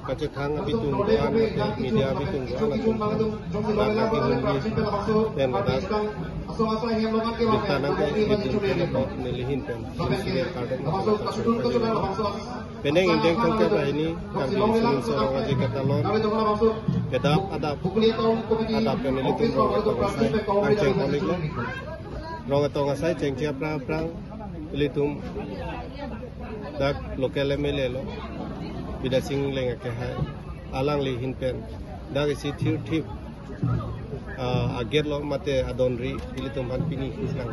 kacetang abitung kan media abitung kan dan lagi nulis dan batas kita nanti abitung kan atau nilihin kan sini kadang peneng indeng tangkap ini kami sering seorang aja katalon kedap ada yang nilihin rong atau ngasai angceng konik lo rong atau ngasai ceng siap perang nilihin dak lokal emele lo bida sing lenga ke hai alang li hinpen dag si thir thip ager lo mate adonri ili tum han pini islang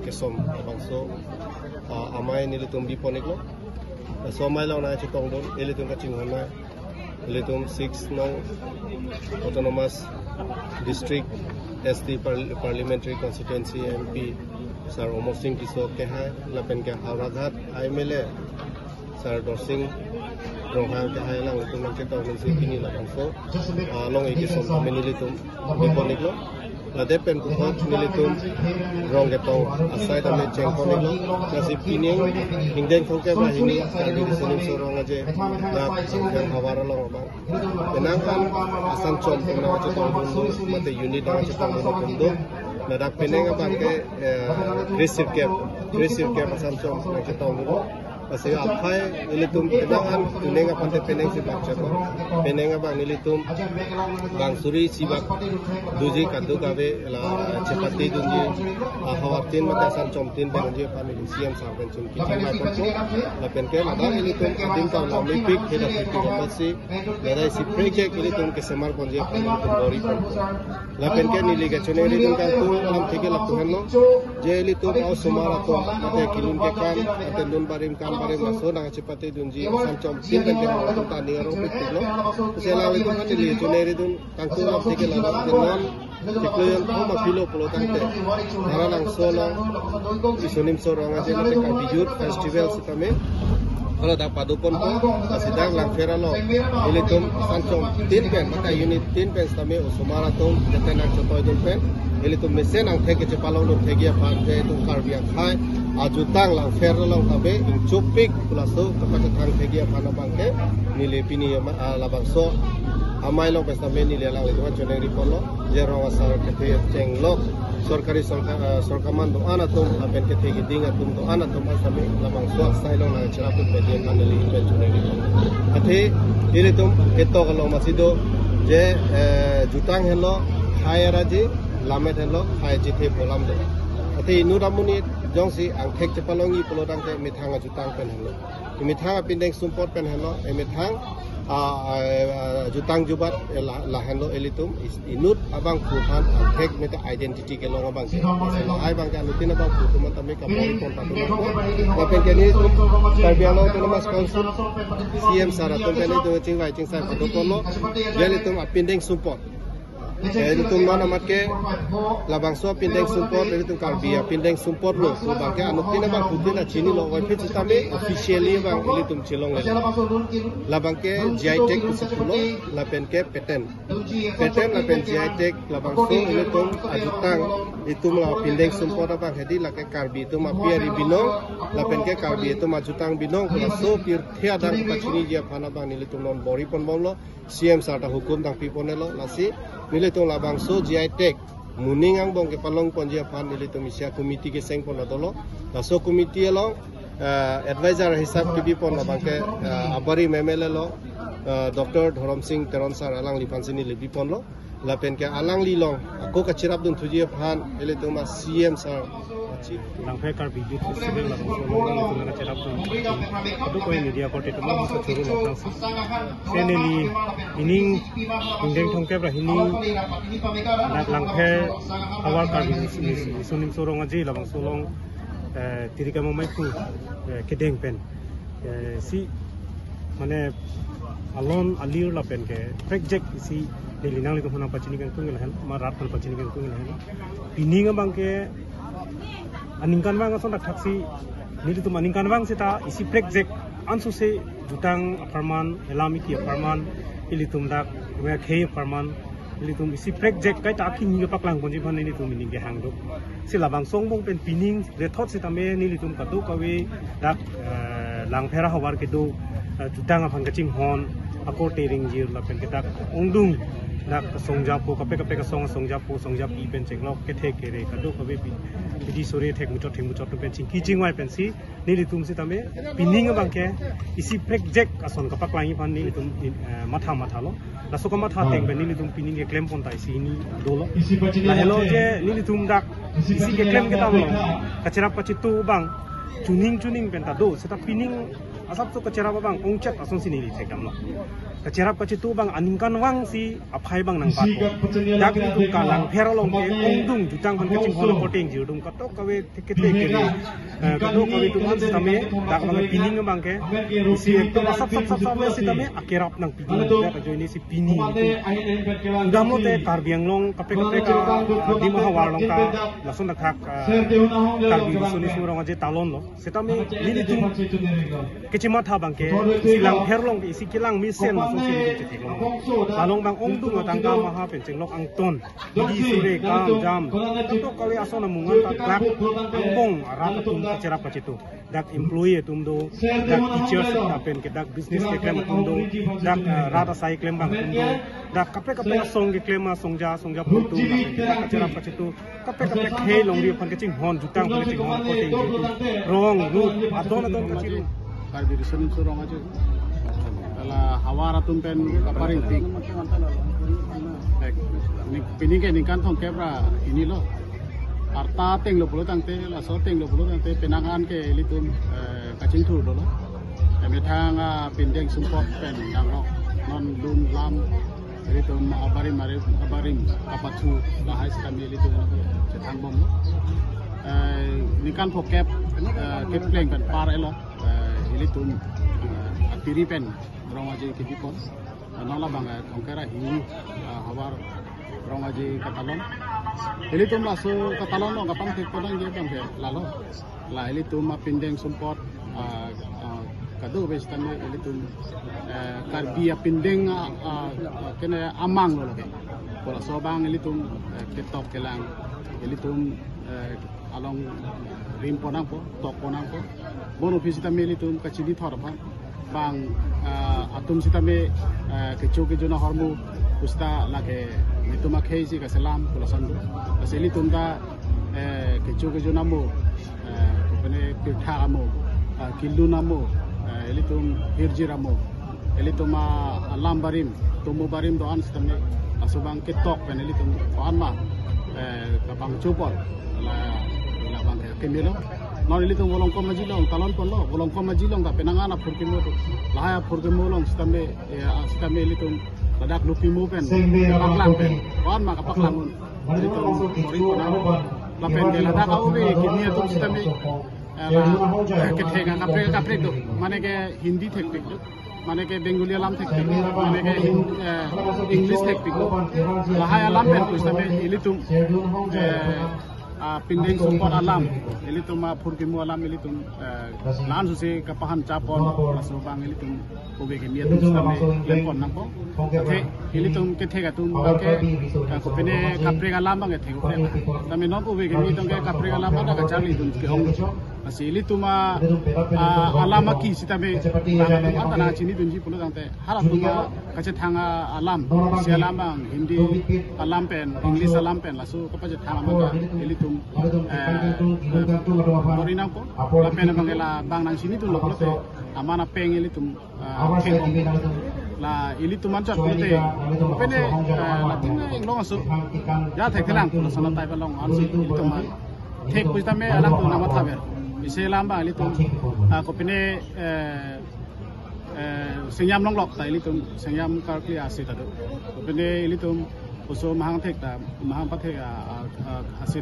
ke som bangso amai ni litum bi ponik lo somai lo na chitong don ili tum ka chinghona ili tum 6 no autonomous district ST parliamentary constituency MP sar omosing kiso ke hai lapen ke hauradhat aimele sar dorsing Rohang kahai lang itu nanti tahu nanti ini lah bangso, long iki som menilitum biponik lo, lade pen kuhot menilitum rong getong asai dame cengkonik lo, nasi pining hingden kongke bah ini kali di sini sorong aja, nak yang hawara lo bang, kenangkan asam com penang cetong bundu, mate unit dengan cetong bundu bundu, nadak pineng abang ke receive cap asam com cetong bundu. Pasal apa nilitum kenangan tunenga pantai peneng si baca ko penenga bang nilitum bang suri si bak duji kadu kabe la cepati dunji hawatin mata san comtin benji pani siam sarben cum kiti ma ko la penke ada nilitum kadim ta la mipik heda fiti basi la si preke nilitum ke semar konje pani dori la penke niliga chone nilitum ka tu alam theke la tuhanno je nilitum au sumara to mate kilun ke kan atendun barim kan bare masuk dengan cepat dunji sancom sinten ke orang tani orang pitlo sela itu mati li tuneri dun tangku la tike la dengan tikloyan thoma pilo polo tante ara lang solo isunim sorong aja mate ka bijut festival sitame kalau dak padupon ko asidang lang feralo ilitum sancom tin pen mata unit tin pen sitame usumara tom detenak chotoy dun pen ilitum mesen ang theke chepalong lo thege pan ke tu karbia khai ajutang lang ferro lang tabe ing chupik pulaso kapag thang thege pana bangke nile pini labangso amai lo pesta me nile lang itu chone ripolo jero wasar kete chenglok sorkari sorkaman do ana tum apen kete giding atum do ana tum asame labangso sailo na chaput pedi kaneli ibe chone ripolo ate ile tum eto galo masido je jutang hello hayaraji lamet hello hayaji the bolam do ate inuramuni jongsi ang thek chepalongi polodang te mithanga jutang pen hello mithanga pindeng sumpot pen hello mithang jutang jubat la hello elitum inut abang kuhan ang thek meta identity ke long abang ai bang kan lutin abang ku teman tame ka pori kon tatu ko pen keni tarbiano autonomous council CM saraton keni do chingwai chingsai protokolo elitum apindeng sumpot itu mana make labang so pindeng support itu karbia pindeng support lo so bangke anutina bang putina chini lo wifi sisteme officially bang ilitum chilong le labang ke GI tech kusulo lapen ke patent lapen GI tech labang so ilitum ajutang itu mela pindeng support bang hedi lake karbi itu mapia ribinong lapen ke karbi itu majutang binong so pir thia dar ka chini dia phana bang ilitum non bori pon bom lo CM sarta hukum tang piponelo lasi nilitung labang so GI tech muningang bong ke palong ponjia pan nilitung isia komiti ke seng pon adolo so komiti lo advisor hisab kibi pon labang ke abari memele lo Dr. Dhorom Singh Teron sar alang li pansini libi pon lo lapen ke alang li long ako ka chirap dun thujia pan nilitung ma CM sar lang pekar bijut festival labang so long nilitung na chirap dun adu ko media ko tetu mo sa churu lang seneli ining indeng thongke bra hini nak langphe awal kar sunim sorong aji labang solong tirika momai ku kedeng pen si mane alon alir lapen ke project si delinang litu hona pachini kan kungel han marat kan pachini kan kungel han pininga bangke aningkan bang ason dak taksi nilitu maningkan bang sita isi project ansu se jutang aparman elami ki aparman ilitum dak me khei aparman ilitum isi project kai ta ki ni paklang bonji phan ni tum ni ge hang do sila bang song bong pen pining re thot sita me nilitum katu kawe dak lang phera hawar ke do jutang aphan kaching hon ako tering jir la pen kita ongdung dak songja po kape ka songja pi pen chenglok ke the ke re ka do kabe pi sore thek muchot pen ching ki chingwai pen si ni litum si tame pining bang ke isi project ason ka paklangi pan ni litum matha lo la so ka matha teng ben ni litum pining ke claim pon tai si ni do lo la hello je ni litum dak isi ke claim ke tam lo kachera pachitu bang tuning pen ta do seta pining asap tu kacera bang ongchat ason sini li thekam lo kacera pachitu bang aningkan wang si aphai bang nang pa dak ni tu kalang pherolong ke ongdung jutang ban kaching holo poteng jirdum kato kawe tikete ke kato kawe tu man same dak bang pining bang ke si ekto asap si tame akerap nang pining dak joini si pining damo te karbiang long kape ka di mahawar long ka lason dak karbi suni surong aje talon lo setame ni tu kecima tha bang ke silang herlong isi kilang misen masuk sini cetik long lalong bang ongdung tangka maha penceng lok angton di sore kam jam to kali asona mungan ta klak angkong rat tum kecera pacitu dak employee tum do dak teachers ta pen ke dak business ke klem tum do dak rata sai klem bang tum do dak kape song ke klem songja pun tum dak kecera pacitu kape khe long di pan kecing hon jutang pan kecing hon poteng rong rut adon kecil karbi disun surong aja ala hawara tumpen kaparing tik ni pini ke ni kan thong kebra ini lo arta teng lo pulo tangte la so teng lo pulo tangte penangan ke litum kacing thur do lo kami thang pindeng sumpok pen nang lo non lun lam litum abarim kapatu la hais kami litum cetang bom ni kan phokep ke pleng pen par elo litum atiri pen rong aje ke dipon nala banga ongkara hi hawar rong aje katalon litum la so katalon no kapang tek podang je bang lalo la litum pindeng support kado bestan litum karbia pindeng kena amang lo ke bola so bang litum ketok kelang litum along rim ponang po tok ponang po bono visita melitum kachidi thorpa bang atum sitame kechoke jona hormu usta lage mituma kheisi ka salam pulasandu aselitum da kechoke jona mo kopene pirtha amo kildu namo elitum hirjiramo elituma alambarim tumu barim doan sitame asubang ketok penelitum anma kapang chupol la bang kemelo non itu bolong ko majilong talon polo bolong ko majilong da penangana purkimo lahaya purkimo long stame itu badak lupimo pen paklang pen kon maka paklangun itu mori kona la pen de la da ka ubi kimia tu stame la kethenga kapre do mane ke hindi teknik mane ke bengali alam teknik mane ke english teknik lahaya alam pen tu stame ilitum pindeng support alam ilitum purkimu alam ilitum lan suse kapahan capon aso bang ilitum obe ke miatum stame lepon nampo ke ilitum ke thega tum ke ko pene kapre alam bang ke thego tame non obe ke miatum ke kapre alam ada ka chali dum ke ong asi ilitum alam ki sitame antana chini dunji pulo tangte haratuma kache thanga alam si alam bang hindi alam pen english alam pen lasu kapaje thanga manga ilitum Morinang ko, lapen na bangela bang nang sini tu loklo te, amana peng ilitum kengom, la ilitum mancat kote, pene latin long asu, ya tek telang tu sana tai pelong ansi ilitum man, tek puista me alam tu nama taber, ise lamba ilitum, ko pene senyam long lok tai ilitum, senyam karkli asit adu, ko pene ilitum uso mahang tek da mahang patek asit.